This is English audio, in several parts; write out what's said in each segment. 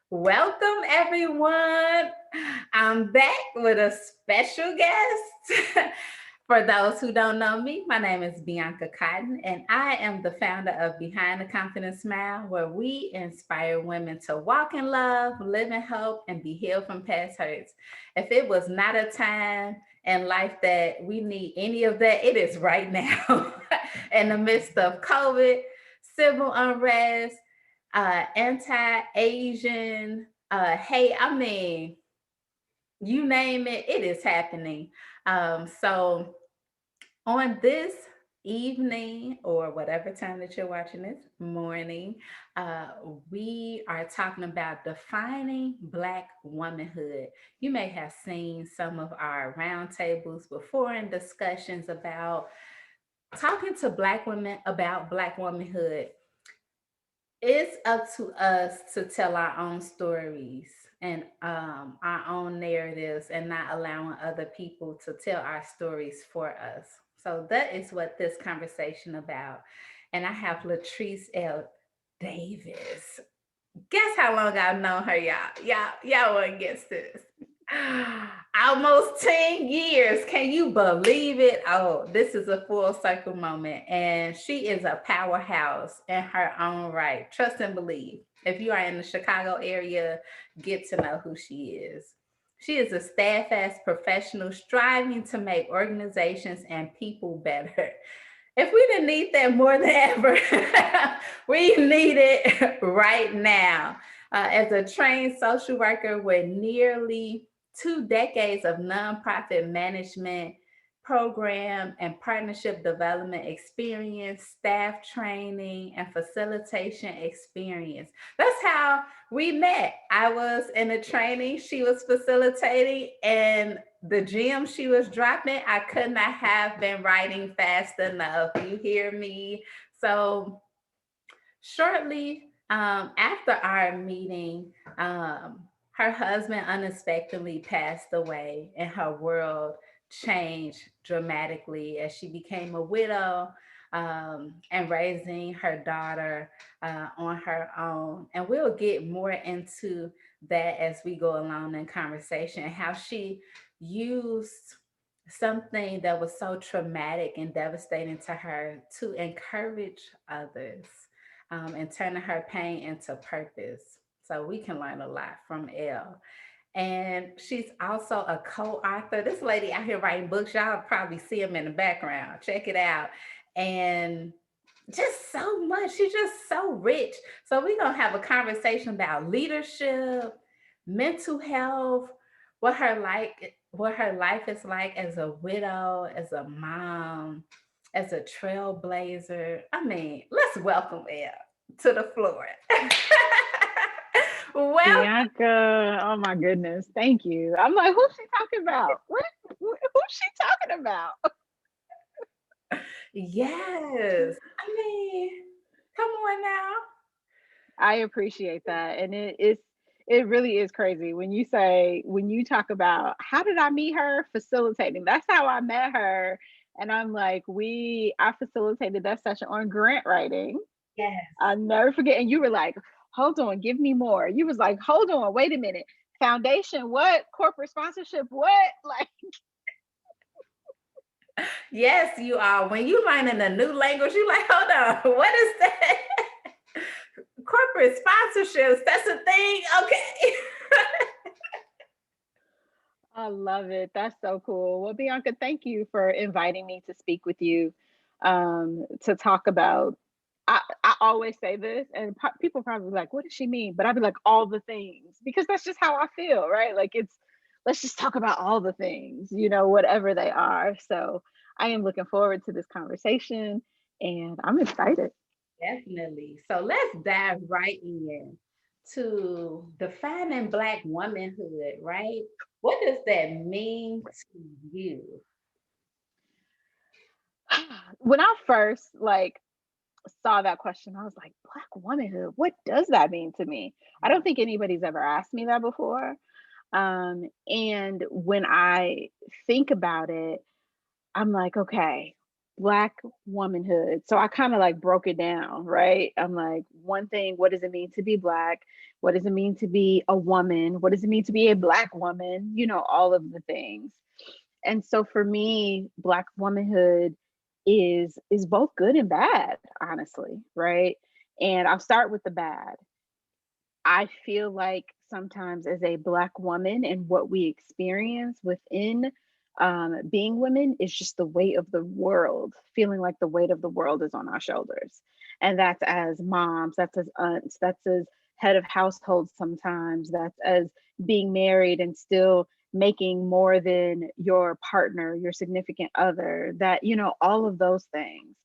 Welcome, everyone. I'm back with a special guest. For those who don't know me, my name is Bianca Cotton, and I am the founder of Behind the Confident Smile, where we inspire women to walk in love, live in hope, and be healed from past hurts. If it was not a time in life that we need any of that, it is right now. In the midst of COVID, civil unrest, anti-Asian, hate. I mean, you name it, it is happening. So on this evening or whatever time that you're watching this morning, uh, we are talking about defining Black womanhood. You may have seen some of our roundtables before and discussions about talking to Black women about Black womanhood. It's up to us to tell our own stories and our own narratives and not allowing other people to tell our stories for us. So that is what this conversation about. And I have LaTrice Elle Davis. Guess how long I've known her, y'all? Y'all wouldn't guess this. Almost 10 years. Can you believe it? Oh, this is a full circle moment. And she is a powerhouse in her own right. Trust and believe. If you are in the Chicago area, get to know who she is. She is a steadfast professional striving to make organizations and people better. If we didn't need that more than ever, we need it right now. As a trained social worker with nearly 2 decades of nonprofit management, program, and partnership development experience, staff training, and facilitation experience. That's how we met. I was in a training, she was facilitating, and the gem she was dropping, I could not have been writing fast enough. You hear me? So shortly after our meeting, her husband unexpectedly passed away, and her world changed dramatically as she became a widow and raising her daughter on her own. And we'll get more into that as we go along in conversation, how she used something that was so traumatic and devastating to her to encourage others and turning her pain into purpose. So we can learn a lot from Elle. And she's also a co-author. This lady out here writing books. Y'all probably see them in the background. Check it out. And just so much. She's just so rich. So we're gonna have a conversation about leadership, mental health, what her life is like as a widow, as a mom, as a trailblazer. I mean, let's welcome Elle to the floor. Well, Bianca, oh my goodness, thank you. I'm like, who's she talking about? Who's she talking about? yes. I mean, come on now. I appreciate that, and it really is crazy when you say when you talk about how did I meet her facilitating. That's how I met her, and I'm like, I facilitated that session on grant writing. Yes. I'll never forget. And you were like, hold on, give me more. You was like, hold on, wait a minute. Foundation, what? Corporate sponsorship, what? Like, Yes, you are. When you learning a new language, you like, hold on, what is that? Corporate sponsorships, that's a thing. Okay. I love it. That's so cool. Well, Bianca, thank you for inviting me to speak with you to talk about. I always say this, and people probably like, what does she mean? But I'd be like, all the things, because that's just how I feel, right? Like, let's just talk about all the things, whatever they are. So I am looking forward to this conversation, and I'm excited. Definitely. So let's dive right in to defining Black womanhood, right? What does that mean to you? When I first saw that question, I was like, Black womanhood, what does that mean to me? I don't think anybody's ever asked me that before. And when I think about it, I'm like, okay, Black womanhood. So I kind of like broke it down, right? I'm like, one thing, what does it mean to be Black? What does it mean to be a woman? What does it mean to be a Black woman? All of the things. And so for me, Black womanhood is both good and bad, honestly, right? And I'll start with the bad. I feel like sometimes as a Black woman and what we experience within being women is just the weight of the world, feeling like the weight of the world is on our shoulders. And that's as moms, that's as aunts, that's as head of households sometimes, that's as being married and still making more than your partner, your significant other, all of those things.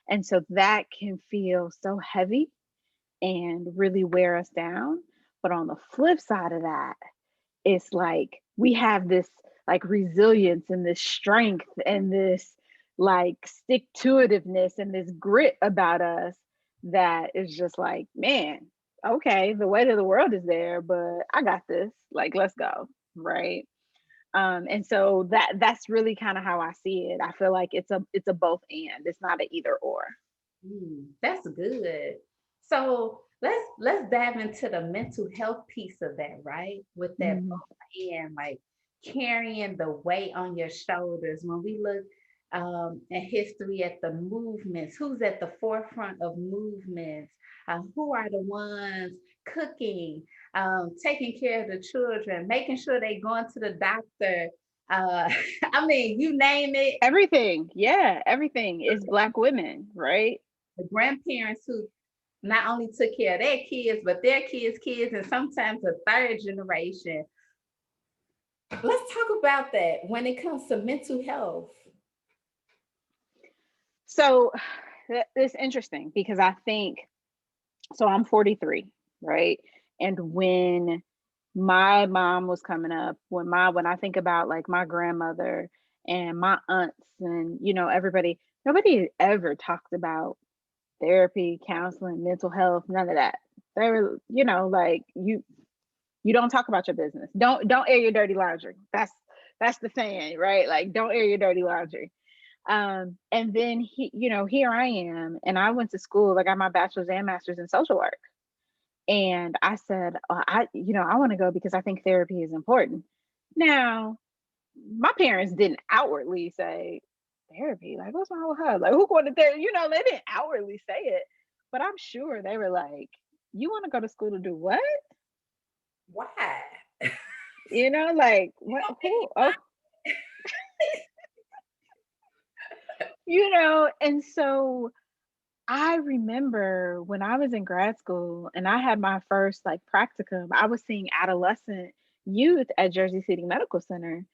And so that can feel so heavy and really wear us down. But on the flip side of that, it's like we have this like resilience and this strength and this like stick to itiveness and this grit about us that is just like, man, okay, the weight of the world is there, but I got this. Like, let's go. Right. And so that's really kind of how I see it. I feel like it's a both and, it's not an either or. That's good. So let's dive into the mental health piece of that, right? With that Mm. both and like carrying the weight on your shoulders. When we look at history at the movements, who's at the forefront of movements? Who are the ones cooking, taking care of the children, making sure they going to the doctor? I mean, you name it. Everything, yeah, everything is Black women, right? The grandparents who not only took care of their kids, but their kids, and sometimes a third generation. Let's talk about that when it comes to mental health. So it's interesting because I think, so I'm 43, right? And when my mom was coming up, when I think about like my grandmother and my aunts and everybody, nobody ever talked about therapy, counseling, mental health, none of that. They were, like you don't talk about your business. Don't air your dirty laundry. That's the saying, right? Like don't air your dirty laundry. And then here I am, and I went to school. I got my bachelor's and master's in social work. And I said, I want to go because I think therapy is important. Now, my parents didn't outwardly say therapy, like what's wrong with her? Like who going to therapy? They didn't outwardly say it, but I'm sure they were like, you want to go to school to do what? Why? Like what? Who? Oh, and so I remember when I was in grad school and I had my first like practicum, I was seeing adolescent youth at Jersey City Medical Center.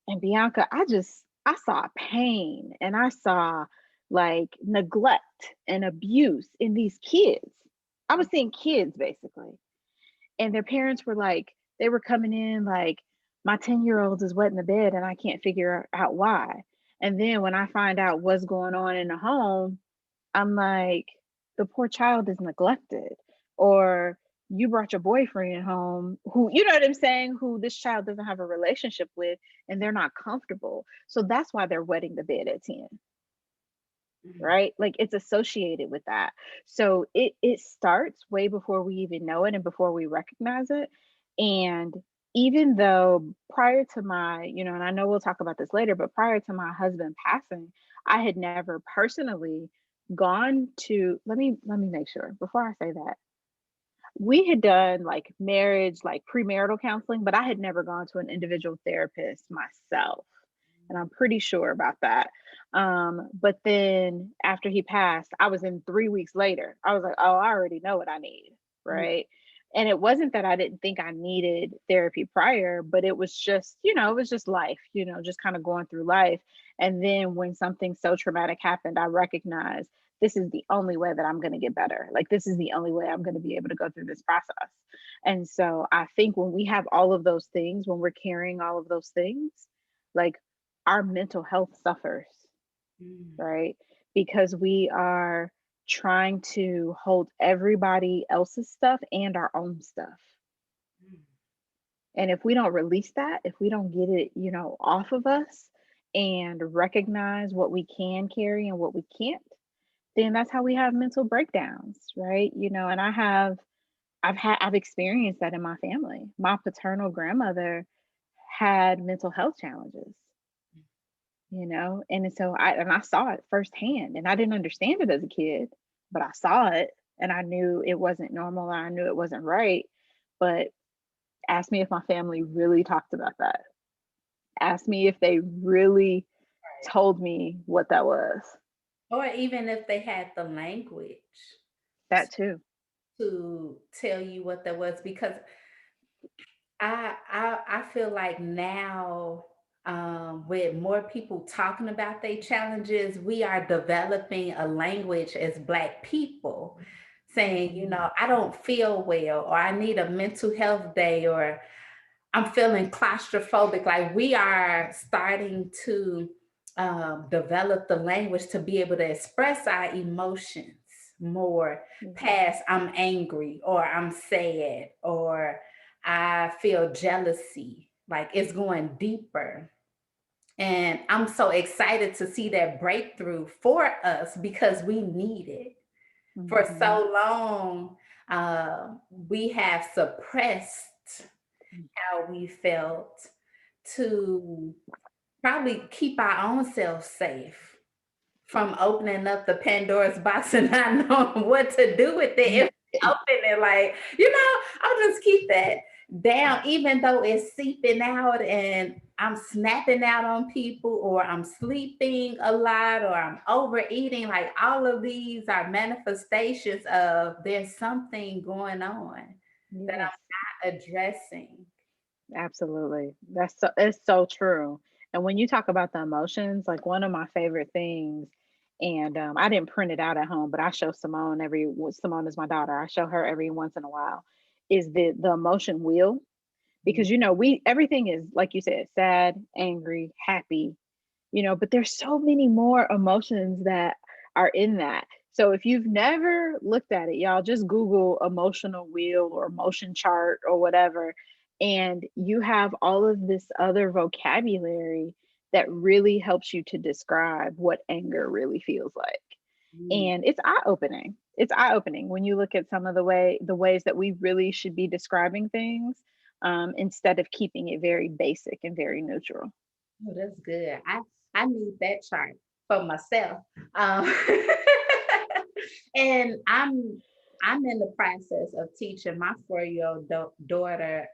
And Bianca, I saw pain and I saw like neglect and abuse in these kids. I was seeing kids basically. And their parents were like, they were coming in like, my 10-year-old is wet in the bed and I can't figure out why. And then when I find out what's going on in the home, I'm like, the poor child is neglected. Or you brought your boyfriend home who, you know what I'm saying, who this child doesn't have a relationship with and they're not comfortable. So that's why they're wetting the bed at 10, right? Like it's associated with that. So it starts way before we even know it and before we recognize it. And even though prior to my, and I know we'll talk about this later, but prior to my husband passing, I had never personally gone to, let me make sure before I say that. We had done like marriage, like premarital counseling, but I had never gone to an individual therapist myself. And I'm pretty sure about that. But then after he passed, I was in 3 weeks later. I was like, oh, I already know what I need. Right. And it wasn't that I didn't think I needed therapy prior, but it was just, it was just life, just kind of going through life. And then when something so traumatic happened, I recognized this is the only way that I'm going to get better. Like, this is the only way I'm going to be able to go through this process. And so I think when we have all of those things, when we're carrying all of those things, like our mental health suffers, right? Because we are trying to hold everybody else's stuff and our own stuff. And if we don't release that, if we don't get it, off of us and recognize what we can carry and what we can't, then that's how we have mental breakdowns, right? And I've experienced that in my family. My paternal grandmother had mental health challenges, and so I saw it firsthand, and I didn't understand it as a kid, but I saw it, and I knew it wasn't normal, and I knew it wasn't right. But ask me if my family really talked about that. Ask me if they really Right. told me what that was. Or even if they had the language That too. to tell you what that was, because I feel like now, with more people talking about their challenges, we are developing a language as Black people, saying, Mhm. I don't feel well, or I need a mental health day, or I'm feeling claustrophobic. Like, we are starting to develop the language to be able to express our emotions more, past I'm angry or I'm sad or I feel jealousy. Like, it's going deeper. And I'm so excited to see that breakthrough for us because we need it. For Mhm. so long, we have suppressed how we felt to probably keep our own selves safe from opening up the Pandora's box and not knowing what to do with it. Mhm. If we open it, like, I'll just keep that down, even though it's seeping out and I'm snapping out on people, or I'm sleeping a lot, or I'm overeating. Like, all of these are manifestations of there's something going on that Yes. I'm not addressing. Absolutely. It's so true. And when you talk about the emotions, like one of my favorite things, and I didn't print it out at home, but I show Simone is my daughter. I show her every once in a while, is the emotion wheel. Because we everything is like you said, sad, angry, happy, but there's so many more emotions that are in that. So if you've never looked at it, y'all just Google emotional wheel or emotion chart or whatever, and you have all of this other vocabulary that really helps you to describe what anger really feels like. Mm. And it's eye-opening. It's eye-opening when you look at some of the ways that we really should be describing things, instead of keeping it very basic and very neutral. Oh, that's good. I need that chart for myself. Um, and I'm in the process of teaching my 4-year-old daughter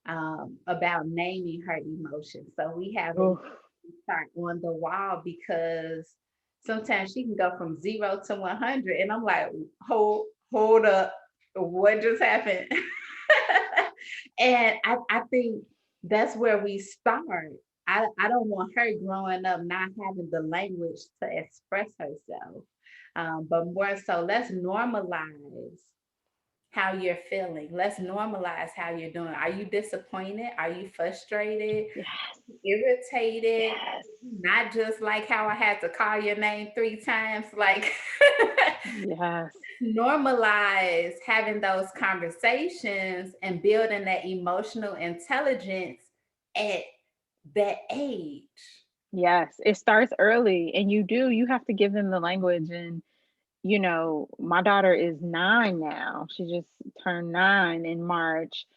about naming her emotions. So we have a Oh, chart on the wall because sometimes she can go from 0 to 100, and I'm like, hold up, what just happened? And I think that's where we start. I don't want her growing up not having the language to express herself. But more so, let's normalize how you're feeling. Let's normalize how you're doing. Are you disappointed? Are you frustrated? yes, Irritated? yes, Not just like how I had to call your name 3 times. Like, yes, normalize having those conversations and building that emotional intelligence at that age. yes. It starts early, and you have to give them the language. And my daughter is 9 now. She just turned 9 in March,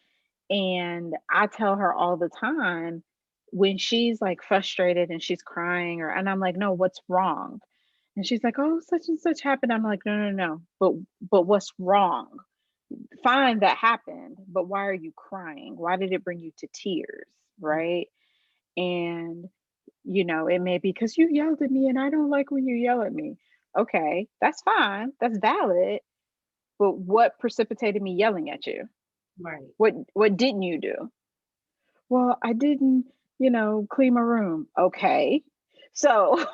and I tell her all the time when she's like frustrated and she's crying, and I'm like, no, what's wrong? And she's like, oh, such and such happened. I'm like, no, no, no. But what's wrong? Fine, that happened, but why are you crying? Why did it bring you to tears? Right. And it may be because you yelled at me and I don't like when you yell at me. Okay, that's fine. That's valid. But what precipitated me yelling at you? Right. What didn't you do? Well, I didn't, clean my room. Okay. So,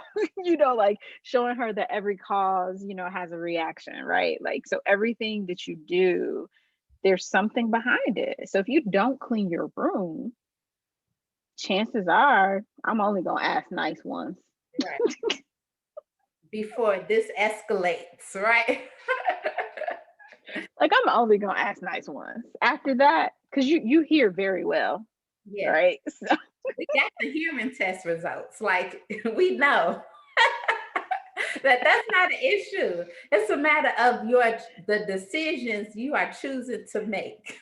like showing her that every cause, has a reaction, right? Like, so everything that you do, there's something behind it. So if you don't clean your room, chances are I'm only going to ask nice ones. Right. Before this escalates, right? Like, I'm only going to ask nice ones. After that, because you hear very well. Yes. right? So, We got the human test results. Like we know that that's not an issue. It's a matter of the decisions you are choosing to make.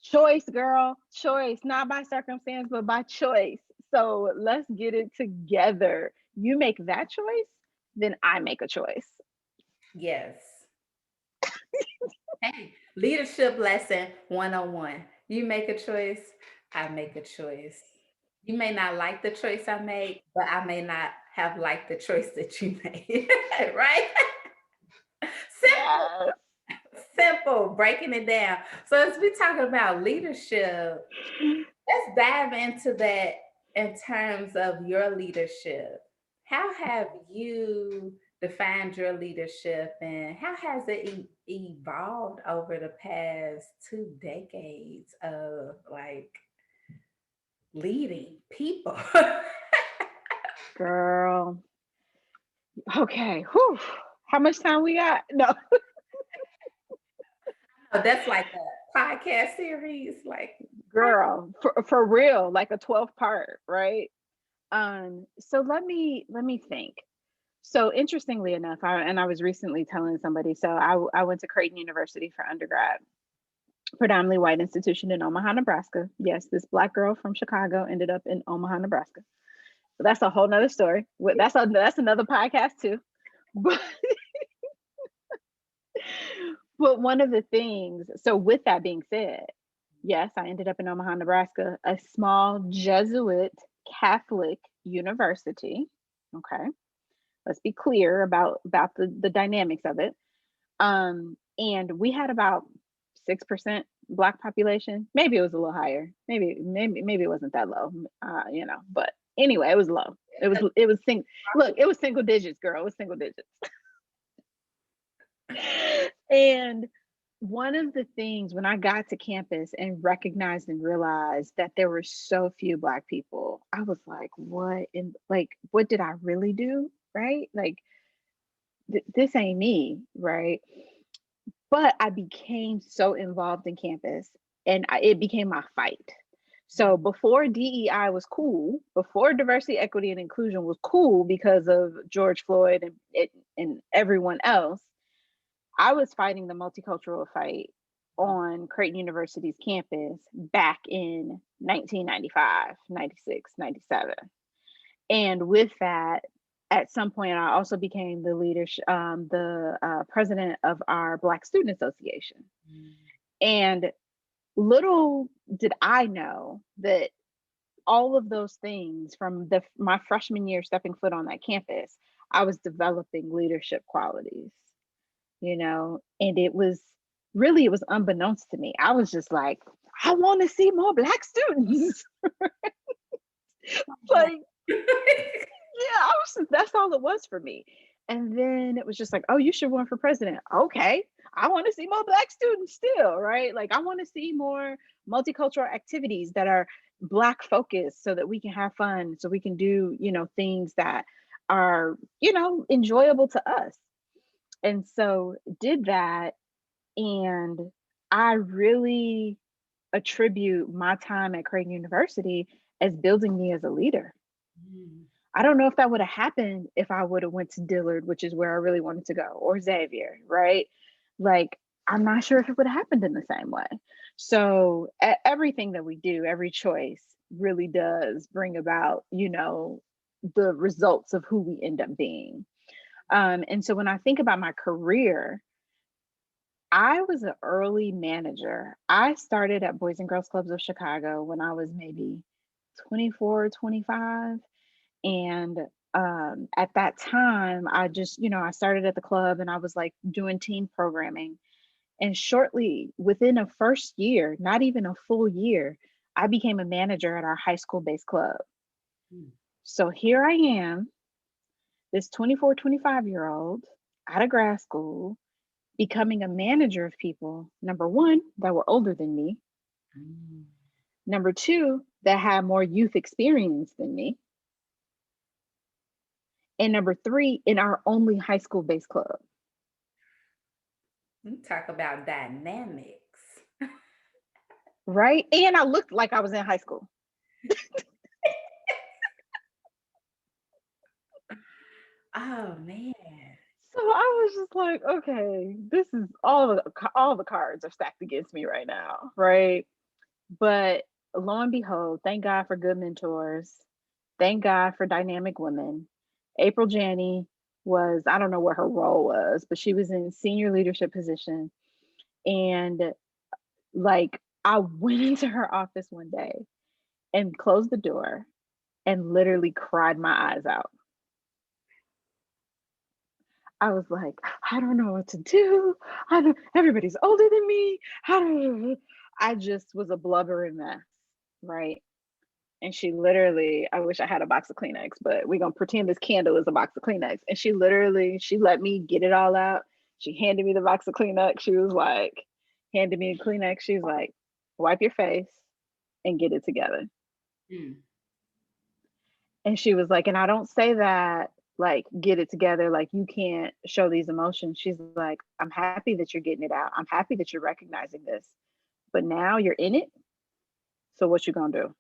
choice, girl, choice, not by circumstance, but by choice. So let's get it together. You make that choice, then I make a choice. Yes. Hey, leadership lesson 101. You make a choice, I make a choice. You may not like the choice I made, but I may not have liked the choice that you made. Right? Simple, Yes. simple, breaking it down. So as we talking about leadership, let's dive into that in terms of your leadership. How have you defined your leadership and how has it evolved over the past 2 decades of like leading people? Girl. Okay. Whew. How much time we got? No, Oh, that's like a podcast series. Like, girl, for real, like a 12 part, right? So let me think. So interestingly enough, I was recently telling somebody, so I went to Creighton University for undergrad, predominantly white institution in Omaha, Nebraska. Yes, this black girl from Chicago ended up in Omaha, Nebraska. But that's a whole nother story. That's another podcast too. But but one of the things, so with that being said, yes, I ended up in Omaha, Nebraska, a small Jesuit Catholic university. Okay. Let's be clear about the dynamics of it. And we had about 6% black population. Maybe it was a little higher. Maybe it wasn't that low. But anyway, it was low. It was single digits, girl. It was single digits. And one of the things when I got to campus and recognized and realized that there were so few black people, I was like, what did I really do? Right? Like this ain't me, right? But I became so involved in campus and it became my fight. So before DEI was cool, before diversity, equity, and inclusion was cool because of George Floyd and everyone else, I was fighting the multicultural fight on Creighton University's campus back in 1995, 96, 97. And with that, at some point, I also became the president of our Black Student Association. And little did I know that all of those things from my freshman year stepping foot on that campus, I was developing leadership qualities, and it was unbeknownst to me. I was just like, I want to see more black students. Like, yeah, that's all it was for me. And then it was just like, oh, you should run for president. Okay. I want to see more black students still, right? Like I want to see more multicultural activities that are black focused so that we can have fun, so we can do, things that are, enjoyable to us. And so did that. And I really attribute my time at Creighton University as building me as a leader. mm, I don't know if that would have happened if I would have went to Dillard, which is where I really wanted to go, or Xavier, right? Like I'm not sure if it would have happened in the same way. So everything that we do, every choice really does bring about, the results of who we end up being. And so when I think about my career, I was an early manager. I started at Boys and Girls Clubs of Chicago when I was maybe 24, 25. And at that time, I just, I started at the club and I was like doing teen programming. And shortly within a first year, not even a full year, I became a manager at our high school based club. mm. So here I am, this 24, 25-year old out of grad school, becoming a manager of people, number one, that were older than me, Mm. number two, that had more youth experience than me, and number three, in our only high school based club. You talk about dynamics. Right. And I looked like I was in high school. Oh man. So I was just like, okay, this is all the cards are stacked against me right now, right? But lo and behold, thank God for good mentors. Thank God for dynamic women. April Janney was, I don't know what her role was, but she was in senior leadership position. And like I went into her office one day and closed the door and literally cried my eyes out. I was like, I don't know what to do. I don't, everybody's older than me. I just was a blubbering mess, right? And she literally, I wish I had a box of Kleenex, but we're gonna pretend this candle is a box of Kleenex. And she literally, she let me get it all out. She handed me the box of Kleenex. She was like, handed me a Kleenex. She's like, wipe your face and get it together. Mm, And she was like, and I don't say that like get it together, like you can't show these emotions. She's like, I'm happy that you're getting it out. I'm happy that you're recognizing this. But now you're in it. So what you gonna do?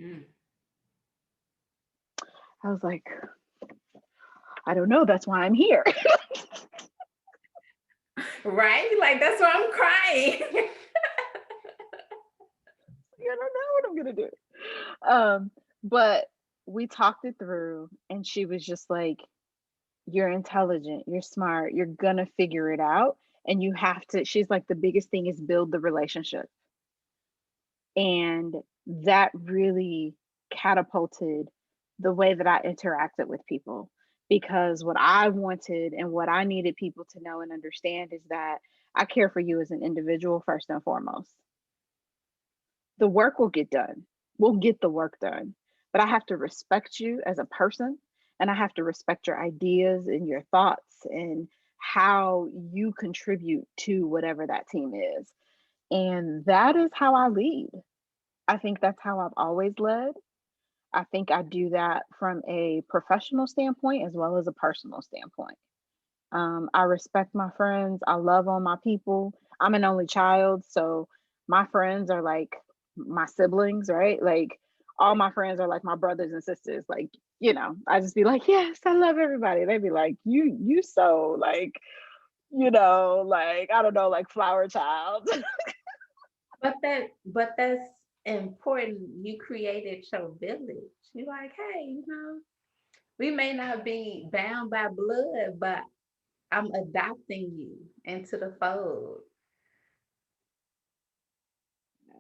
mm. I was like, I don't know. That's why I'm here. Right? Like that's why I'm crying. I don't know what I'm gonna do. But we talked it through, and she was just like, "You're intelligent. You're smart. You're gonna figure it out." And you have to. She's like, the biggest thing is build the relationship, and that really catapulted the way that I interacted with people. Because what I wanted and what I needed people to know and understand is that I care for you as an individual first and foremost. The work will get done. We'll get the work done. But I have to respect you as a person, and I have to respect your ideas and your thoughts and how you contribute to whatever that team is. And that is how I lead. I think that's how I've always led. I think I do that from a professional standpoint as well as a personal standpoint. I respect my friends. I love on my people. I'm an only child, so my friends are like my siblings, right? Like all my friends are like my brothers and sisters. Like, I just be like, yes, I love everybody. They'd be like, you so like, like I don't know, like flower child. But that's important. You created your village. You're like, hey, we may not be bound by blood, but I'm adopting you into the fold.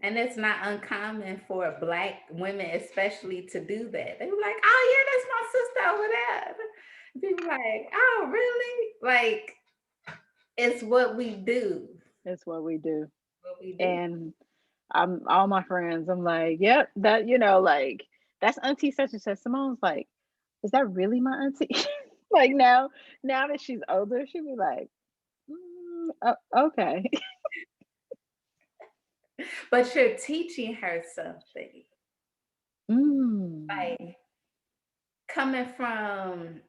And it's not uncommon for Black women, especially, to do that. They were like, oh, yeah, that's my sister over there. People like, oh, really? Like, it's what we do. It's what we do. What we do. And I'm all my friends. I'm like, yep, that like that's Auntie such and such. Simone's like, is that really my auntie? Like now that she's older, she'd be like, okay. But you're teaching her something. Mm. Like, coming from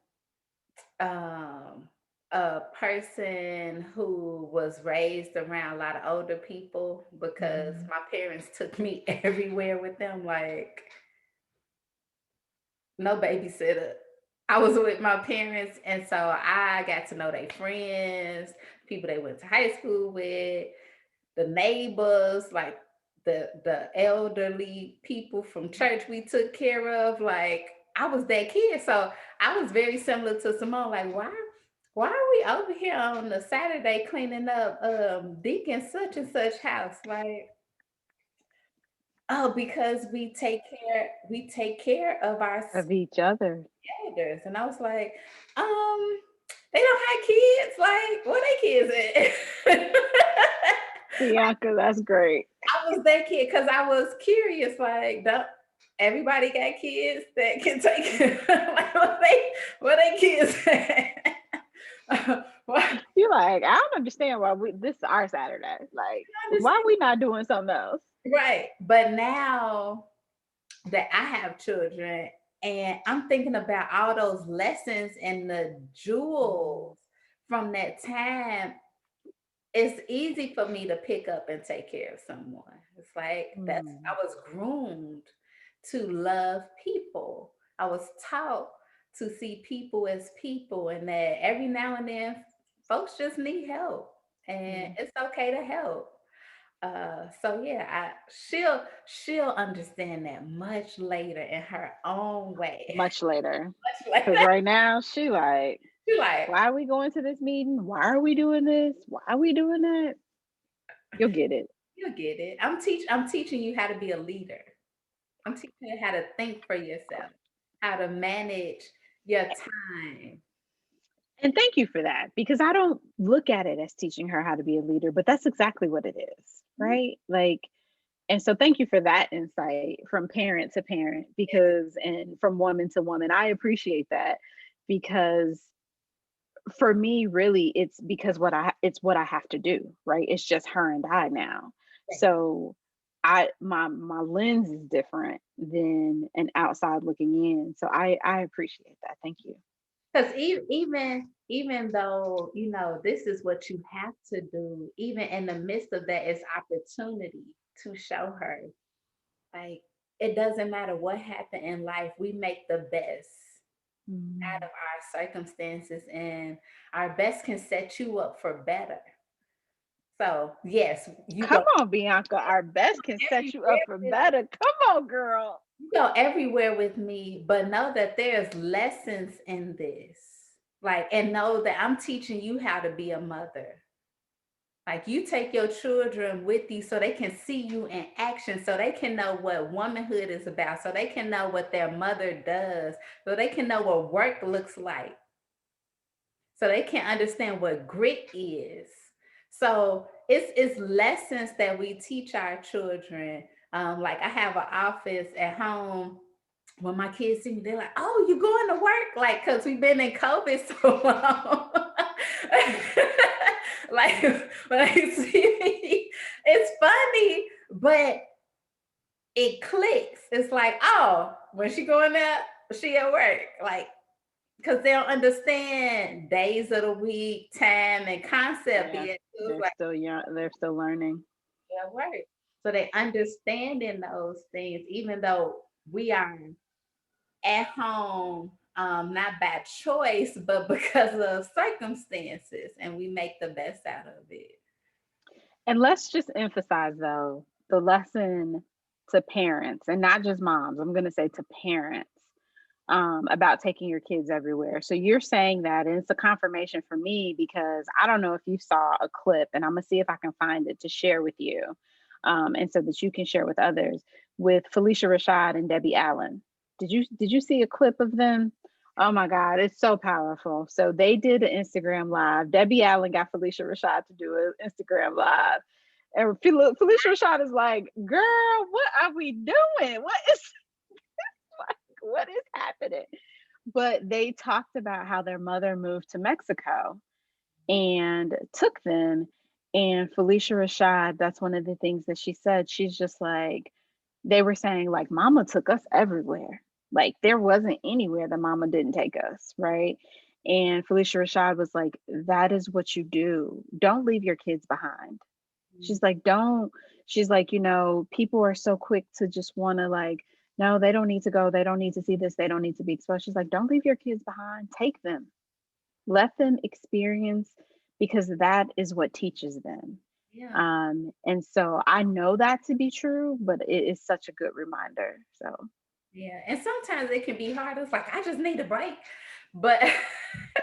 um, a person who was raised around a lot of older people, because Mhm. my parents took me everywhere with them. Like, no babysitter. I was with my parents, and so I got to know their friends, people they went to high school with, the neighbors, like the elderly people from church we took care of. Like, I was that kid, so I was very similar to Simone. Like, why are we over here on the Saturday cleaning up Deacon such and such house? Like, oh, because we take care of our Of each other. elders. And I was like, they don't have kids. Like, where they kids at? Bianca, that's great. I was that kid because I was curious. Like, don't everybody got kids that can take like where they kids at? Why- You're like, I don't understand why this is our Saturday. Like, why are we not doing something else? Right. But now that I have children, and I'm thinking about all those lessons and the Mm. jewels from that time, it's easy for me to pick up and take care of someone. It's like I Mm. was groomed to love people. I was taught to see people as people, and that every now and then folks just need help, and Mm. it's okay to help. So yeah, she'll understand that much later in her own way. Much later. Much later. Because right now, she like, She like, why are we going to this meeting? Why are we doing this? Why are we doing that? You'll get it. you'll get it. I'm teaching you how to be a leader. I'm teaching you how to think for yourself, how to manage your time. And thank you for that because I don't look at it as teaching her how to be a leader, but that's exactly what it is, Mhm. right? Like, and so thank you for that insight from parent to parent because, and from woman to woman. I appreciate that because for me, really, it's because it's what I have to do, right? It's just her and I now. So my lens is different than an outside looking in. So I appreciate that. Thank you. Because even though this is what you have to do, even in the midst of that, it's opportunity to show her, like, it doesn't matter what happened in life, we make the best out Mm. of our circumstances, and our best can set you up for better. So yes, Come on, Bianca. Our best can set you up everywhere for with better. Come on, girl. you go everywhere with me, but know that there's lessons in this. Like, and know that I'm teaching you how to be a mother. Like, you take your children with you so they can see you in action, so they can know what womanhood is about, so they can know what their mother does, so they can know what work looks like, so they can understand what grit is. So it's lessons that we teach our children. Like, I have an office at home. When my kids see me, they're like, "Oh, you going to work?" Like, cause we've been in COVID so long. Like, when they see me, it's funny, but it clicks. It's like, oh, when she going there, she at work. Like, because they don't understand days of the week, time, and concept Yeah, yet. So it's they're like, still young. They're still learning. yeah, work. So they understanding those things, even though we are at home, not by choice, but because of circumstances, and we make the best out of it. And let's just emphasize, though, the lesson to parents and not just moms. I'm going to say to parents about taking your kids everywhere. So you're saying that, and it's a confirmation for me because I don't know if you saw a clip, and I'm going to see if I can find it to share with you, and so that you can share with others with Felicia Rashad and Debbie Allen. Did you see a clip of them? Oh my God, it's so powerful. So they did an Instagram live. Debbie Allen got Felicia Rashad to do an Instagram live. And Felicia Rashad is like, girl, what are we doing? What is happening? But they talked about how their mother moved to Mexico and took them. And Felicia Rashad, that's one of the things that she said. She's just like, they were saying, like, Mama took us everywhere. Like, there wasn't anywhere that Mama didn't take us, right? And Felicia Rashad was like, that is what you do. Don't leave your kids behind. She's like, don't, she's like, people are so quick to just want to, like, no, they don't need to go. They don't need to see this. They don't need to be exposed. She's like, don't leave your kids behind. Take them, let them experience because that is what teaches them. Yeah. And so I know that to be true, but it is such a good reminder. So Yeah. And sometimes it can be hard. It's like, I just need a break. But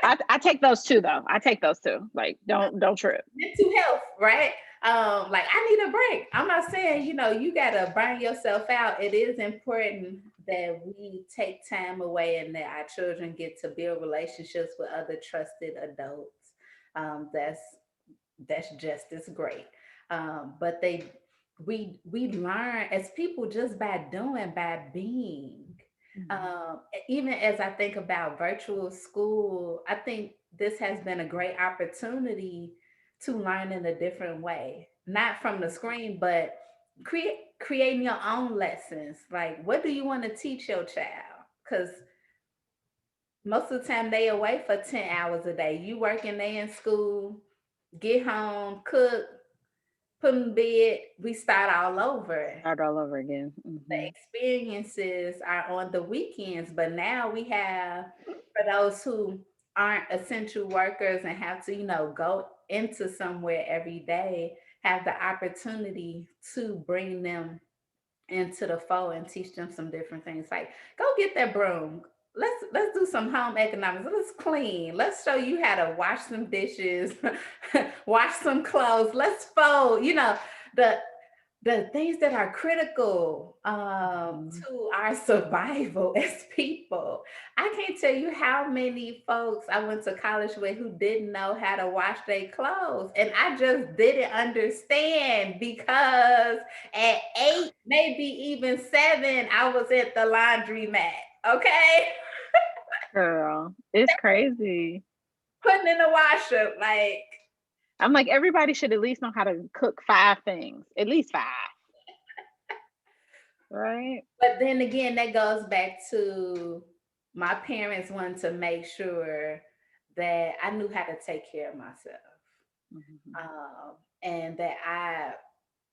I take those too, though. I take those too. Like, don't trip. mental health, right? Like, I need a break. I'm not saying, you gotta burn yourself out. It is important that we take time away and that our children get to build relationships with other trusted adults. That's just as great. But we learn as people just by doing, by being. Mhm. Um, Even as I think about virtual school, I think this has been a great opportunity to learn in a different way, not from the screen, but creating your own lessons. Like, what do you want to teach your child? Because most of the time they away for 10 hours a day. You working, they in school, get home, cook, put in bed, we start all over. Start all over again. The experiences are on the weekends, but now we have, for those who aren't essential workers and have to, go into somewhere every day, have the opportunity to bring them into the fold and teach them some different things. Like, go get that broom. Let's do some home economics. Let's clean. Let's show you how to wash some dishes, wash some clothes. Let's fold. The things that are critical Mhm. to our survival as people. I can't tell you how many folks I went to college with who didn't know how to wash their clothes. And I just didn't understand because at 8, maybe even 7, I was at the laundromat. Okay. Girl, it's crazy. Putting in the washer. Like, I'm like, everybody should at least know how to cook 5 things, at least 5, right? but then again, that goes back to my parents wanting to make sure that I knew how to take care of myself, Mhm. and that I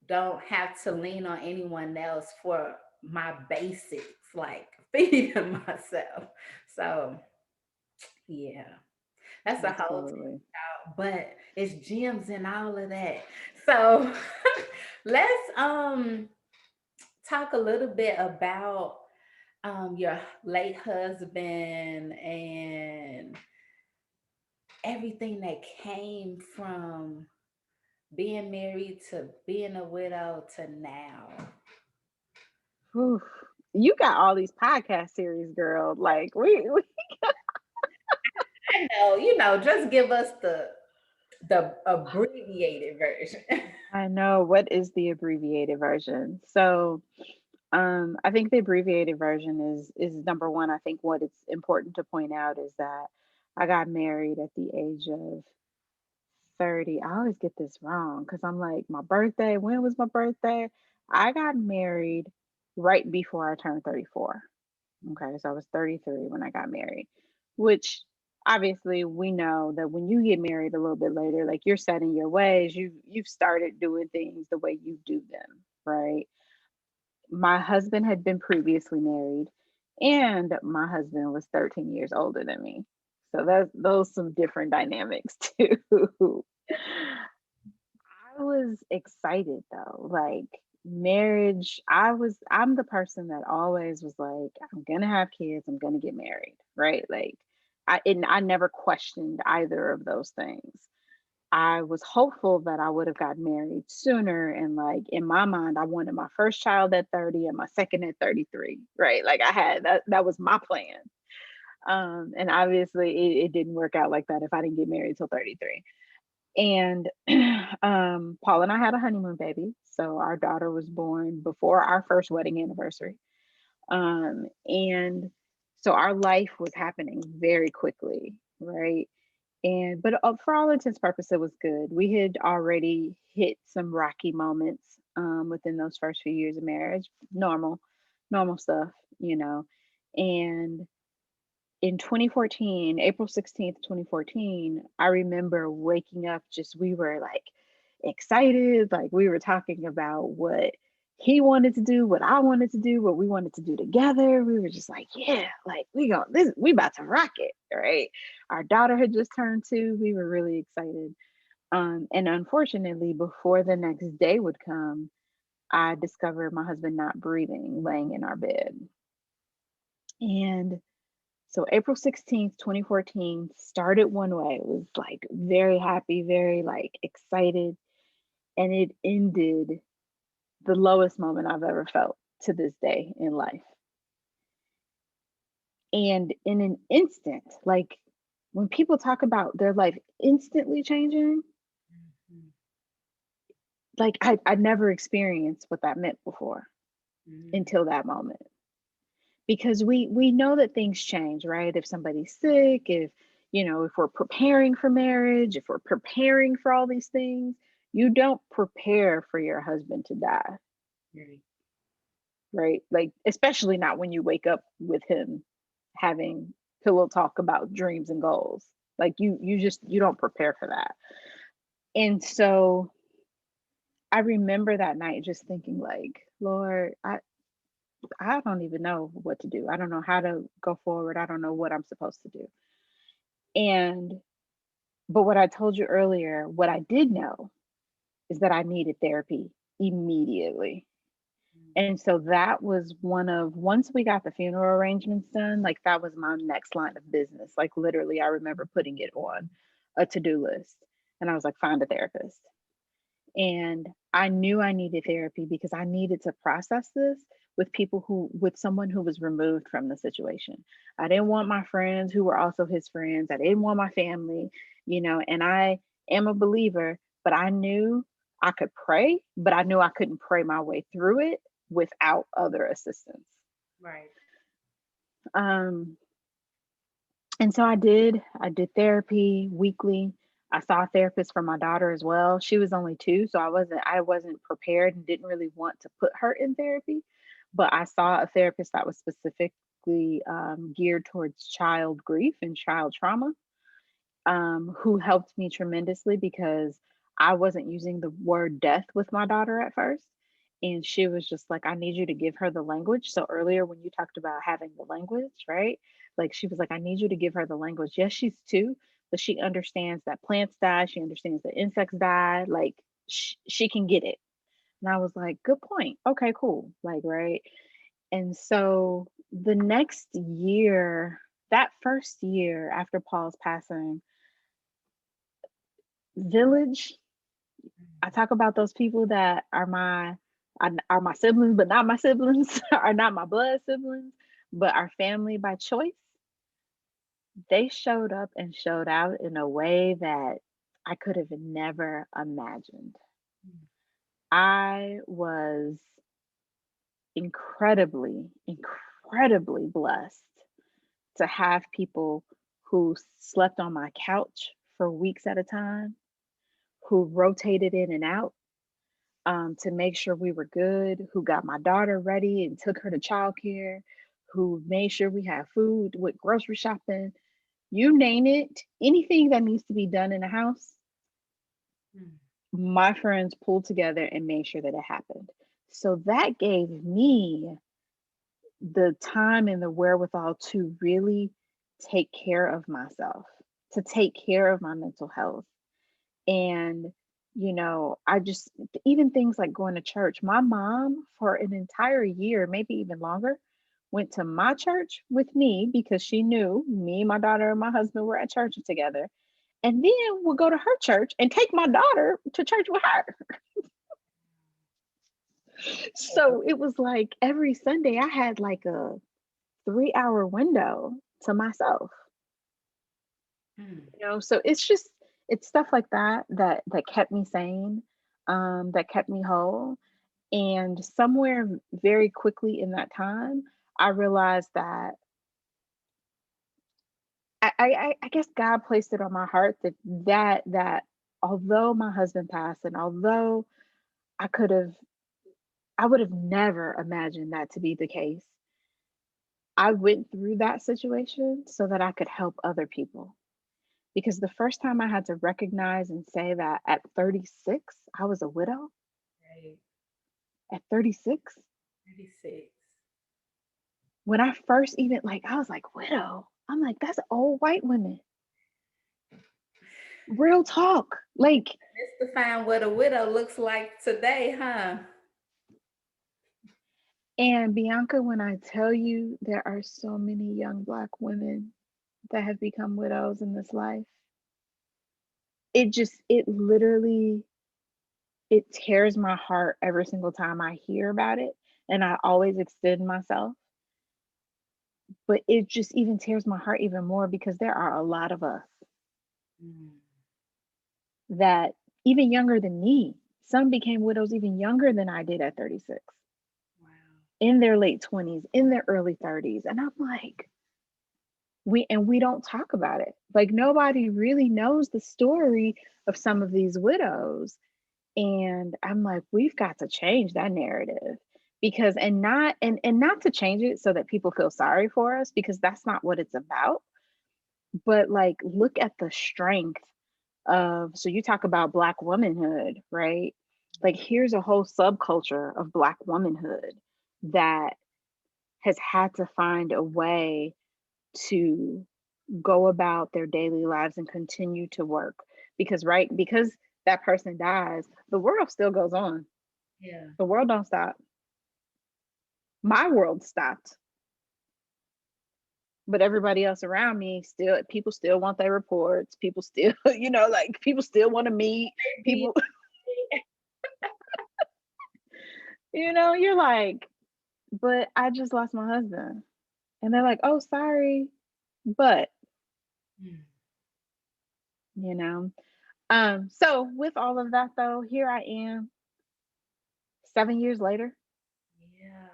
don't have to lean on anyone else for my basics, like feeding myself. So, yeah, that's a whole Absolutely. but it's gems in all of that. So, let's talk a little bit about your late husband and everything that came from being married to being a widow to now. Whew. You got all these podcast series, girl. Like we I know, just give us the abbreviated version. I know what is the abbreviated version. So I think the abbreviated version is number one. I think what it's important to point out is that I got married at the age of 30. I always get this wrong because I'm like, my birthday, when was my birthday? I got married right before I turned 34. Okay, so I was 33 when I got married, which obviously we know that when you get married a little bit later, like you're set in your ways, you've started doing things the way you do them, right? My husband had been previously married, and my husband was 13 years older than me. So that's those some different dynamics too. I was excited though. Like marriage, I'm the person that always was like, I'm gonna have kids, I'm gonna get married, right? Like I never questioned either of those things. I was hopeful that I would have gotten married sooner. And like in my mind, I wanted my first child at 30 and my second at 33, right? Like I had that was my plan. And obviously it didn't work out like that if I didn't get married till 33. And Paul and I had a honeymoon baby. So our daughter was born before our first wedding anniversary. And so our life was happening very quickly, right? And but for all intents and purposes, it was good. We had already hit some rocky moments within those first few years of marriage. Normal stuff, you know. And in 2014, April 16th, 2014, I remember waking up just we were like excited, like we were talking about what he wanted to do, what I wanted to do, what we wanted to do together. We were just like, yeah, like we about to rock it, right? Our daughter had just turned 2. We were really excited. And unfortunately, before the next day would come, I discovered my husband not breathing, laying in our bed. And so April 16th, 2014 started one way. It was like very happy, very like excited. And it ended the lowest moment I've ever felt to this day in life. And in an instant, like when people talk about their life instantly changing, Mhm, like I'd never experienced what that meant before mhm, until that moment. Because we know that things change, right? If somebody's sick, if we're preparing for marriage, if we're preparing for all these things, you don't prepare for your husband to die, right. right? Like especially not when you wake up with him having pillow talk about dreams and goals. Like you don't prepare for that. And so I remember that night just thinking like, Lord, I don't even know what to do. I don't know how to go forward. I don't know what I'm supposed to do. And but what I told you earlier, what I did know is that I needed therapy immediately. And so that was one of, once we got the funeral arrangements done, like that was my next line of business. Like literally, I remember putting it on a to-do list. And I was like, find a therapist. And I knew I needed therapy because I needed to process this with someone who was removed from the situation. I didn't want my friends who were also his friends. I didn't want my family, and I am a believer, but I knew I could pray, but I knew I couldn't pray my way through it without other assistance. Right. Um, and so I did therapy weekly. I saw a therapist for my daughter as well. She was only 2, so I wasn't prepared and didn't really want to put her in therapy, but I saw a therapist that was specifically geared towards child grief and child trauma, who helped me tremendously because I wasn't using the word death with my daughter at first. And she was just like, I need you to give her the language. So earlier, when you talked about having the language, right? Like, she was like, I need you to give her the language. Yes, she's 2, but she understands that plants die. She understands that insects die. Like, she can get it. And I was like, good point. Okay, cool. Like, right. And so the next year, that first year after Paul's passing, village, I talk about those people that are my siblings, but not my siblings, are not my blood siblings, but our family by choice. They showed up and showed out in a way that I could have never imagined. I was incredibly blessed to have people who slept on my couch for weeks at a time, who rotated in and out, to make sure we were good, who got my daughter ready and took her to childcare, who made sure we had food, with grocery shopping, you name it, anything that needs to be done in the house, Mm. my friends pulled together and made sure that it happened. So that gave me the time and the wherewithal to really take care of myself, to take care of my mental health. And, I just, even things like going to church, my mom for an entire year, maybe even longer, went to my church with me because she knew me, my daughter, and my husband were at church together. And then would go to her church and take my daughter to church with her. So it was like every Sunday I had like a 3-hour window to myself. Mm. So it's stuff like that kept me sane, that kept me whole. And somewhere very quickly in that time, I realized that I guess God placed it on my heart that although my husband passed, and although I could have I would have never imagined that to be the case, I went through that situation so that I could help other people. Because the first time I had to recognize and say that at 36, I was a widow. Right. At 36, 36. when I first even, like, I was like, widow. I'm like, that's old white women. Real talk. Like, Let's define what a widow looks like today, huh? and Bianca, when I tell you there are so many young Black women that have become widows in this life, it literally, it tears my heart every single time I hear about it. And I always extend myself, but it just even tears my heart even more because there are a lot of us Mm. that even younger than me, some became widows even younger than I did at 36, Wow. in their late 20s, in their early 30s. And I'm like, we don't talk about it. Like, nobody really knows the story of some of these widows. And I'm like, we've got to change that narrative, because and not to change it so that people feel sorry for us, because that's not what it's about. But like, look at the strength of, so you talk about Black womanhood, right? Like, here's a whole subculture of Black womanhood that has had to find a way to go about their daily lives and continue to work, because because that person dies, the world still goes on. Yeah. The world don't stop. My world stopped, but everybody else around me still, people still want their reports, people still like, people still want to meet Maybe. people. You're like, but I just lost my husband, and they're like, oh, sorry, but Mm. you know so with all of that, though, here I am 7 years later. Yeah.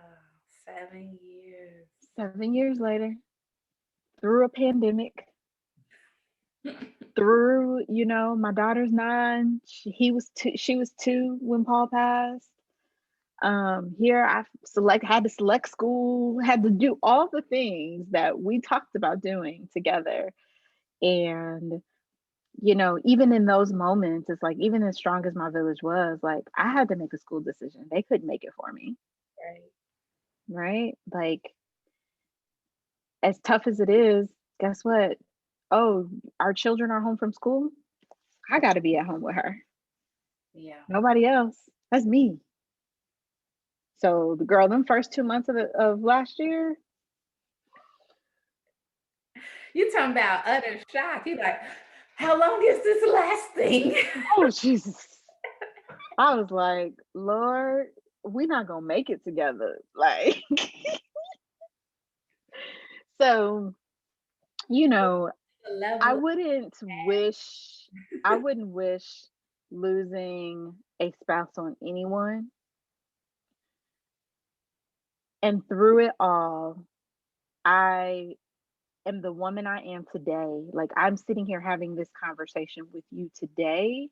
7 years. 7 years later, through a pandemic, through, my daughter's 9, she was 2 when Paul passed. Here I had to select school, had to do all the things that we talked about doing together. And even in those moments, it's like, even as strong as my village was, like, I had to make a school decision. They couldn't make it for me, Right. right? Like, as tough as it is, guess what? Oh, our children are home from school. I got to be at home with her. Yeah. Nobody else. That's me. So the girl, them first 2 months of last year. You talking about utter shock. You like, how long is this lasting? Oh, Jesus. I was like, Lord, we're not gonna make it together. Like, so, you know, The I level. wouldn't wish, I wouldn't wish losing a spouse on anyone. And through it all, I am the woman I am today. Like, I'm sitting here having this conversation with you today,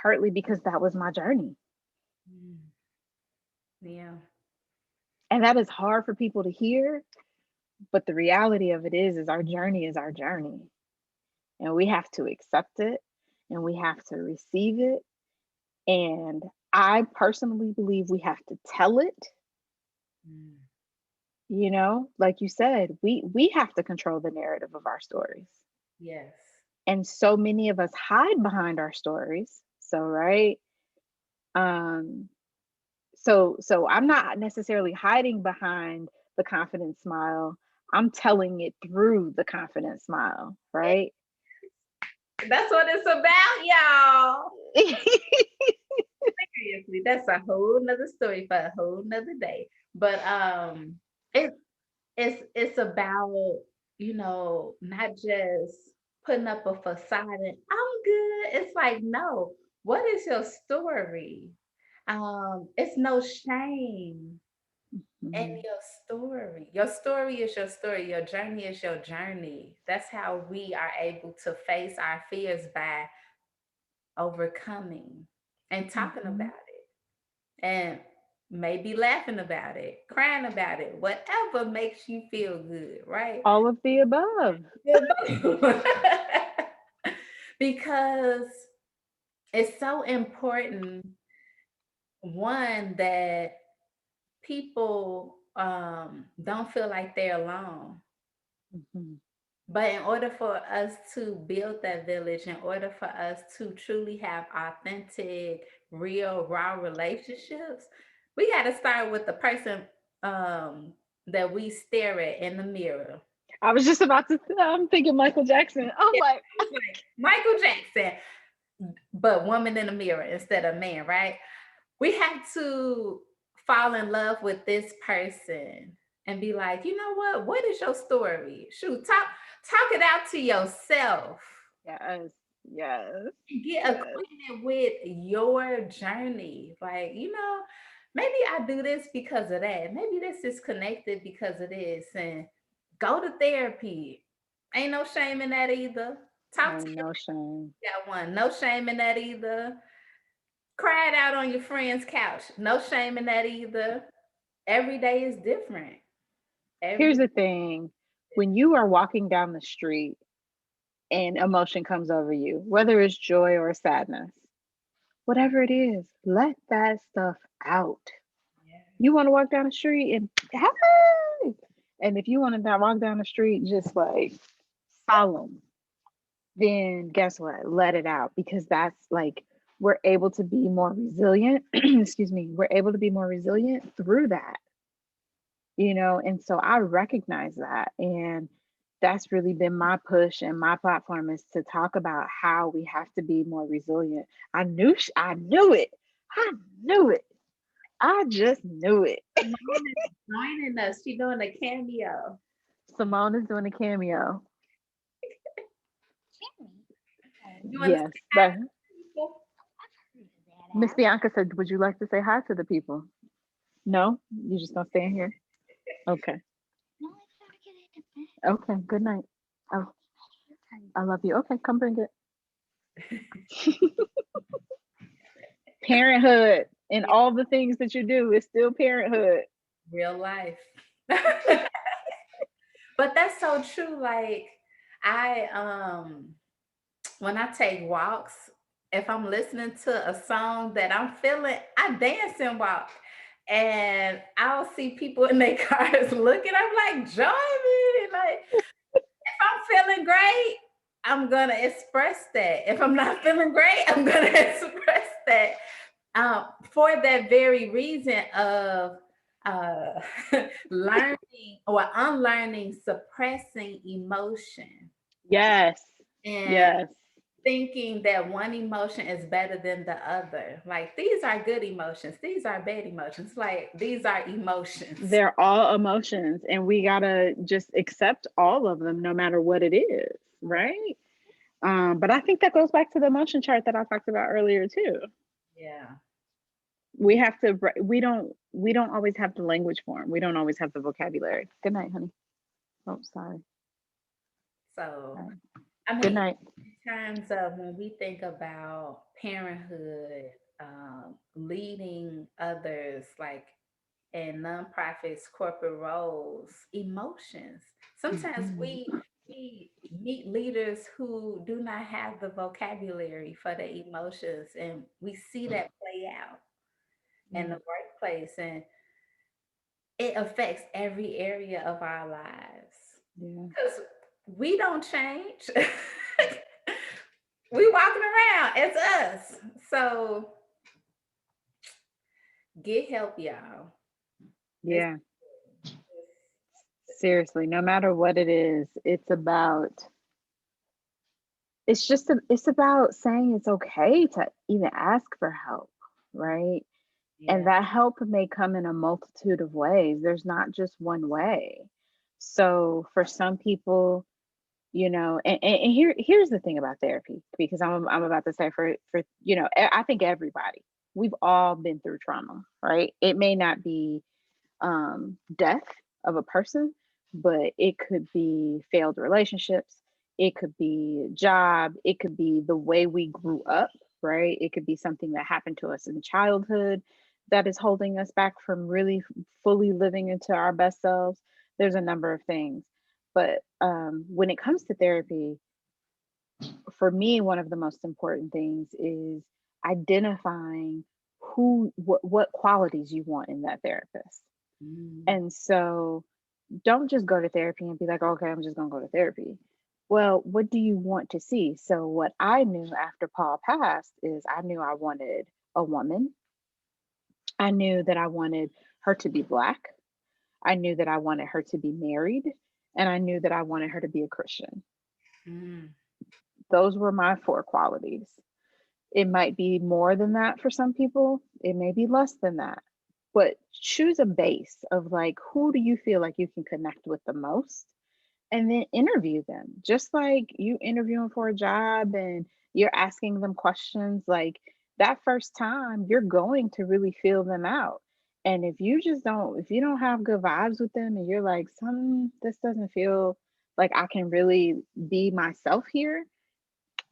partly because that was my journey. Mm. Yeah. And that is hard for people to hear. But the reality of it is our journey. And we have to accept it, and we have to receive it. And I personally believe we have to tell it. Mm. Like you said, we have to control the narrative of our stories. Yes. And so many of us hide behind our stories. So, right. Um, so I'm not necessarily hiding behind the confident smile. I'm telling it through the confident smile, right? That's what it's about, y'all. Seriously, that's a whole nother story for a whole nother day. But it it's about, not just putting up a facade and I'm good. It's like, no, what is your story? It's no shame in Mhm. your story. Your story is your story. Your journey is your journey. That's how we are able to face our fears, by overcoming and talking Mhm. about it, and maybe laughing about it, crying about it, whatever makes you feel good, right? All of the above. Because it's so important, one, that people don't feel like they're alone. Mhm. But in order for us to build that village, in order for us to truly have authentic, real, raw relationships, we got to start with the person that we stare at in the mirror. I was just about to. I'm thinking Michael Jackson. I'm Yeah, like, it's like Michael Jackson, but woman in the mirror instead of man, right? We have to fall in love with this person and be like, you know what is your story? Shoot, talk it out to yourself. yes, yes, Get yes. acquainted with your journey. Like, maybe I do this because of that. Maybe this is connected because of this. And go to therapy. Ain't no shame in that either. Talk to Ain't no shame. your got one. No shame in that either. Cry it out on your friend's couch. No shame in that either. Every day is different. Here's Every the thing: when you are walking down the street and emotion comes over you, whether it's joy or sadness, whatever it is, let that stuff out. Yes. You want to walk down the street and hey, and if you want to walk down the street just like solemn, then guess what? Let it out, because that's like we're able to be more resilient. Excuse me. We're able to be more resilient through that, and so I recognize that. And that's really been my push and my platform, is to talk about how we have to be more resilient. I knew it. I knew it. I just knew it. Simone is joining us. She's doing a cameo. Simone is doing a cameo. You want to Yes, say hi but to people? Miss Bianca said, "Would you like to say hi to the people?" No, you just gonna stay in here. Okay. Okay. Good night. I, I love you. Okay, come bring it. Parenthood and Yeah, all the things that you do is still parenthood. real life. But that's so true. Like I when I take walks, if I'm listening to a song that I'm feeling, I dance and walk. And I'll see people in their cars looking. I'm like, join me. Like, if I'm feeling great, I'm gonna express that. If I'm not feeling great, I'm gonna express that. For that very reason of uh, learning or unlearning suppressing emotion Yes. and Yes. thinking that one emotion is better than the other. Like these are good emotions, these are bad emotions. Like these are emotions. They're all emotions, and we gotta just accept all of them, no matter what it is, right? But I think that goes back to the emotion chart that I talked about earlier too. Yeah. We have to. We don't always have the language for them. We don't always have the vocabulary. Good night, honey. Oh, sorry. So, All right. I Good mean, night. in terms of when we think about parenthood, leading others, like in nonprofits, corporate roles, emotions. Sometimes Mhm. we meet leaders who do not have the vocabulary for the emotions, and we see that play out in Yeah. the workplace, and it affects every area of our lives Yeah. because we don't change. We walking around. It's us. So get help, y'all. It's, Yeah. Seriously, no matter what it is, it's about saying it's okay to even ask for help, right? And yeah. that help may come in a multitude of ways. There's not just one way. So for some people, and here's the thing about therapy, because I'm about to say, for I think everybody, we've all been through trauma, right? It may not be death of a person, but it could be failed relationships, it could be job, it could be the way we grew up, right? It could be something that happened to us in childhood that is holding us back from really fully living into our best selves. There's a number of things. But when it comes to therapy, for me, one of the most important things is identifying what qualities you want in that therapist. Mm. And so don't just go to therapy and be like, okay, I'm just going to go to therapy. Well, what do you want to see? So, what I knew after Paul passed is I knew I wanted a woman. I knew that I wanted her to be Black. I knew that I wanted her to be married. And I knew that I wanted her to be a Christian. Mm. Those were my four qualities. It might be more than that for some people, it may be less than that. But choose a base of like, who do you feel like you can connect with the most? And then interview them, just like you interviewing for a job and you're asking them questions. Like that first time, you're going to really feel them out. And if you don't have good vibes with them and you're like, this doesn't feel like I can really be myself here,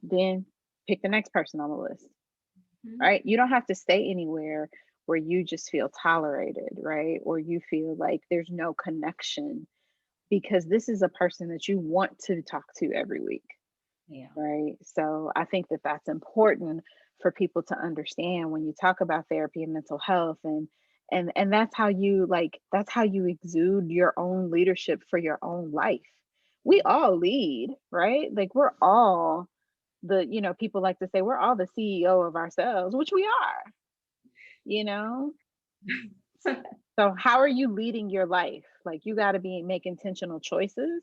then pick the next person on the list, Mhm. right? You don't have to stay anywhere where you just feel tolerated, right? Or you feel like there's no connection, because this is a person that you want to talk to every week, Yeah. right? So I think that that's important for people to understand when you talk about therapy and mental health. And that's how you, like, that's how you exude your own leadership for your own life. We all lead, right? Like, we're all the, people like to say we're all the CEO of ourselves, which we are, you know so how are you leading your life? Like, you got to be make intentional choices,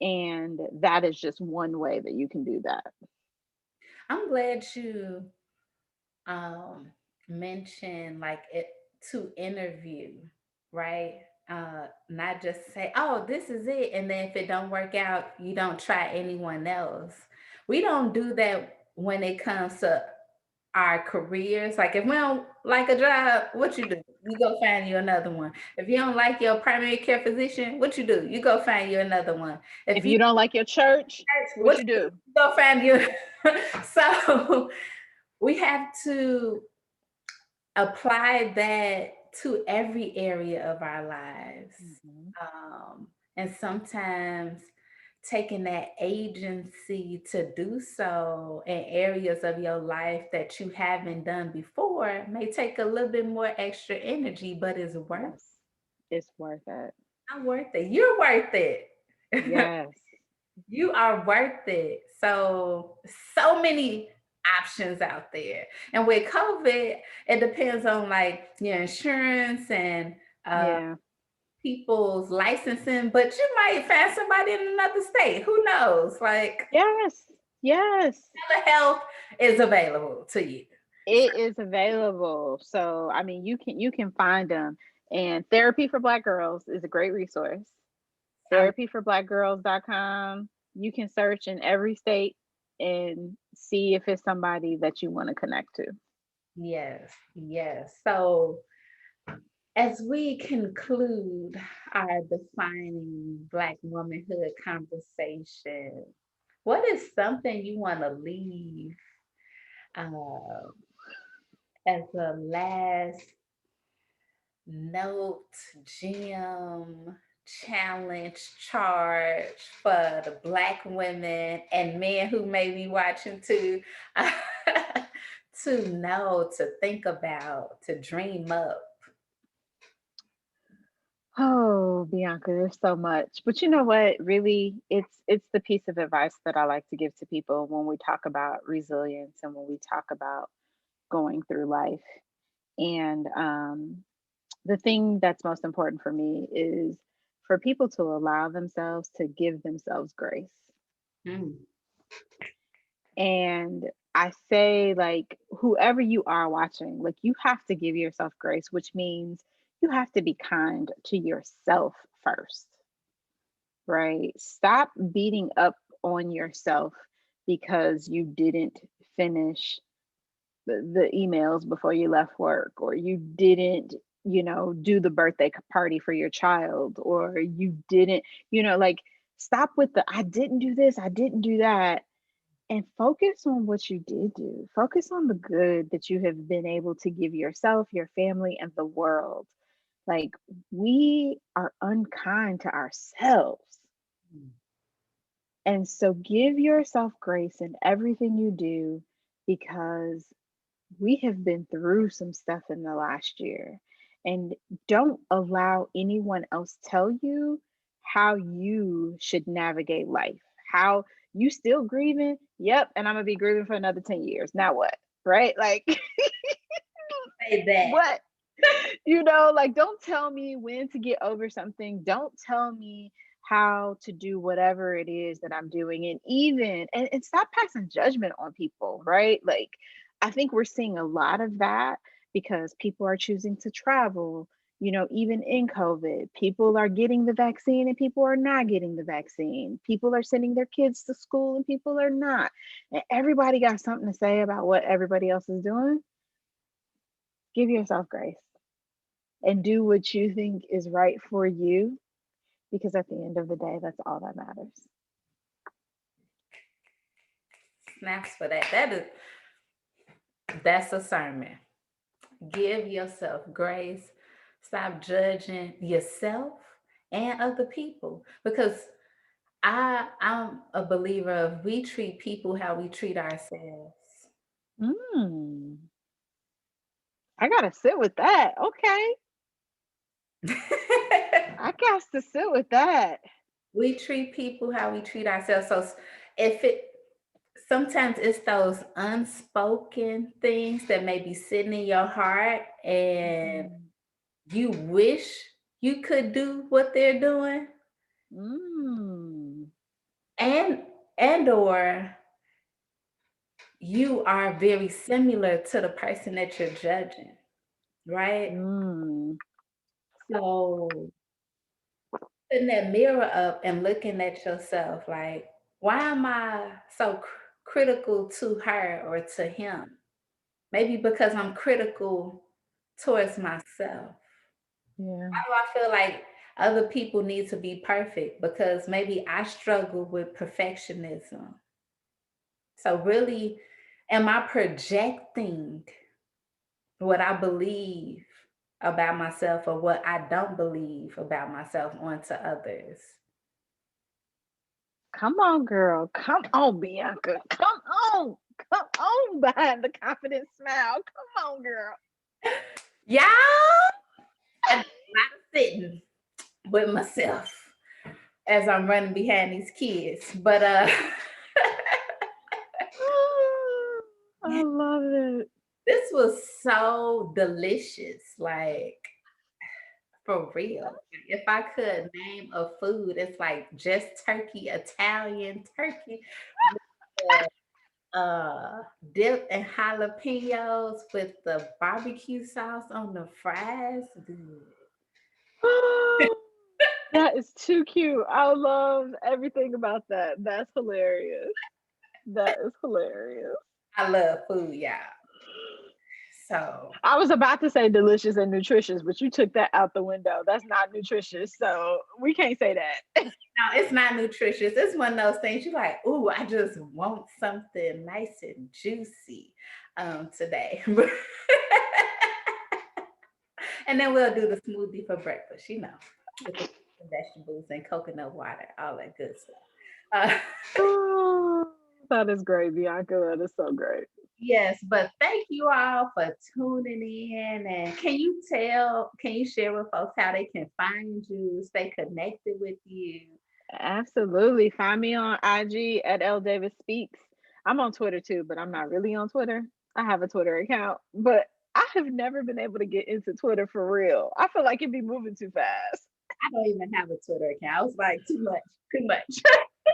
and that is just one way that you can do that. I'm glad you um mentioned like it to interview, right? Not just say, oh, this is it, and then if it don't work out, you don't try anyone else. We don't do that when it comes to our careers. Like if we don't like a job, what you do? You go find you another one. If you don't like your primary care physician, what you do? You go find you another one. If If you you don't like your church, what what you you do? do? You go find you. So we have to apply that to every area of our lives. Mhm. And sometimes taking that agency to do so in areas of your life that you haven't done before may take a little bit more extra energy, but it's worth. Yes, it's worth it. I'm worth it. You're worth it. Yes. You are worth it. So many options out there. And with COVID, it depends on like your insurance and Yeah. people's licensing, but you might find somebody in another state. Who knows? Like Yes. Yes. telehealth is available to you. It is available. So, I mean, you can find them. And Therapy for Black Girls is a great resource. I, Therapyforblackgirls.com. You can search in every state and see if it's somebody that you want to connect to. yes, yes. So as we conclude our defining Black womanhood conversation, what is something you want to leave uh, as a last note, gem, challenge, charge for the Black women and men who may be watching too, to know, to think about, to dream up? Oh, Bianca, there's so much. But you know what? Really, it's the piece of advice that I like to give to people when we talk about resilience and when we talk about going through life. And the thing that's most important for me is for people to allow themselves to give themselves grace. Mm, And I say, like, whoever you are watching, like, you have to give yourself grace, which means you have to be kind to yourself first, right? Stop beating up on yourself because you didn't finish the emails before you left work, or you didn't, do the birthday party for your child, or you didn't, like, stop with the I didn't do this, I didn't do that, and focus on what you did do. Focus on the good that you have been able to give yourself, your family, and the world. Like, we are unkind to ourselves. mm, And so give yourself grace in everything you do, because we have been through some stuff in the last year. And don't allow anyone else tell you how you should navigate life. How you still grieving? Yep, and I'm gonna be grieving for another 10 years. Now what? Right? Like, say that. what? Like, don't tell me when to get over something. Don't tell me how to do whatever it is that I'm doing. And and stop passing judgment on people, right? Like, I think we're seeing a lot of that because people are choosing to travel. Even in COVID, people are getting the vaccine and people are not getting the vaccine. People are sending their kids to school and people are not. And everybody got something to say about what everybody else is doing. Give yourself grace and do what you think is right for you, because at the end of the day, that's all that matters. Snaps for that. That's a sermon. Give yourself grace. Stop judging yourself and other people, because I'm a believer of we treat people how we treat ourselves. Mm, I gotta sit with that. Okay. I got to sit with that. We treat people how we treat ourselves. So if it sometimes it's those unspoken things that may be sitting in your heart and Mhm. you wish you could do what they're doing Mm. and or you are very similar to the person that you're judging, right? Mm. So putting that mirror up and looking at yourself like, why am I so critical to her or to him? Maybe because I'm critical towards myself. Yeah. Why do I feel like other people need to be perfect? Because maybe I struggle with perfectionism. So really, am I projecting what I believe about myself or what I don't believe about myself onto others? Come on, girl. Come on, Bianca. Come on. Come on behind the confident smile. Come on, girl. Y'all, I do a lot of sitting with myself as I'm running behind these kids. But I love it. this was so delicious. Like for real. If I could name a food, it's like just turkey, Italian turkey with the dip and jalapenos with the barbecue sauce on the fries. Good. That is too cute. I love everything about that. That's hilarious. That is hilarious. I love food, y'all. So I was about to say delicious and nutritious, but you took that out the window. That's not nutritious, so we can't say that. no, it's not nutritious. It's one of those things you're like, ooh, I just want something nice and juicy today. And then we'll do the smoothie for breakfast, with the vegetables and coconut water, all that good stuff. Uh, Oh, that is great, Bianca. That is so great. yes, but thank you all for tuning in. And can you share with folks how they can find you, stay connected with you? Absolutely. Find me on IG at Elle Davis Speaks. I'm on Twitter too, but I'm not really on Twitter. I have a Twitter account, but I have never been able to get into Twitter for real. I feel like it'd be moving too fast. I don't even have a Twitter account. I was like, too much, too much.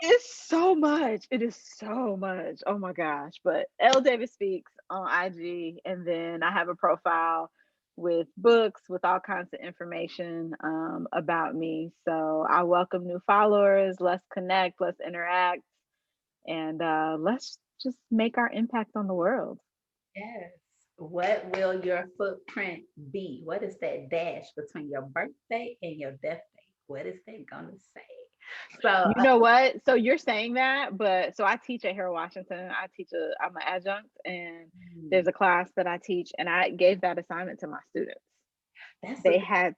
It's so much. It is so much. Oh my gosh. But Elle Davis Speaks on IG. And then I have a profile with books, with all kinds of information about me. So I welcome new followers. Let's connect, let's interact, and let's just make our impact on the world. Yes. What will your footprint be? What is that dash between your birthday and your death date? What is that gonna say? So, You know what? So you're saying that, but so I teach at Harold Washington. I'm an adjunct, and mm, there's a class that I teach, and I gave that assignment to my students. that's a They had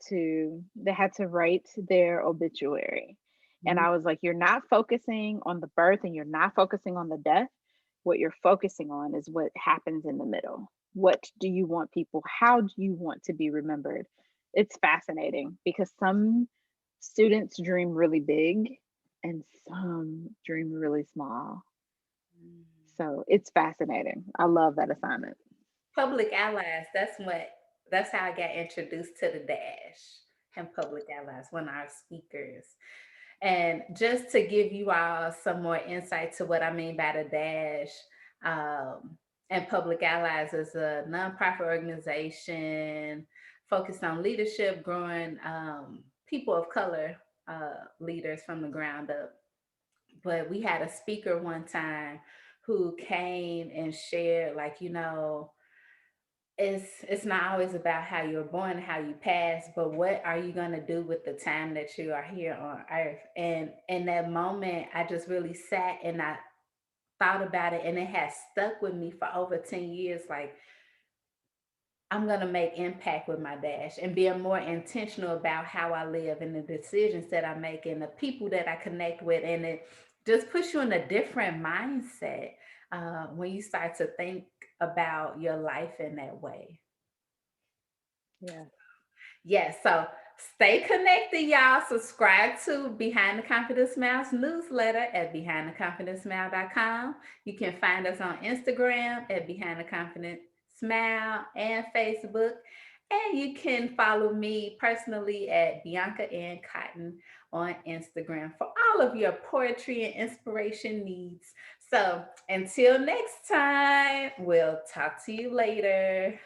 to write their obituary, and good. I was like, you're not focusing on the birth and you're not focusing on the death. What you're focusing on is what happens in the middle. What do you want people, how do you want to be remembered? It's fascinating because some students dream really big and some dream really small. Mm. So it's fascinating. I love that assignment. Public allies. That's how I got introduced to the dash and public allies, one of our speakers. And just to give you all some more insight to what I mean by the dash, um, and Public Allies is a nonprofit organization focused on leadership, growing people of color leaders from the ground up. But we had a speaker one time who came and shared, like, it's not always about how you're born and how you pass, but what are you going to do with the time that you are here on earth? And in that moment, I just really sat and I thought about it, and it has stuck with me for over 10 years. Like, I'm going to make impact with my dash and being more intentional about how I live and the decisions that I make and the people that I connect with. And it just puts you in a different mindset. when you start to think about your life in that way. Yes. Yes, so stay connected, y'all. Subscribe to Behind the Confident Smiles newsletter at behindtheconfidentsmile.com. You can find us on Instagram at Behind the Confident Smile and Facebook. And you can follow me personally at Bianca N. Cotton on Instagram for all of your poetry and inspiration needs. So until next time, we'll talk to you later.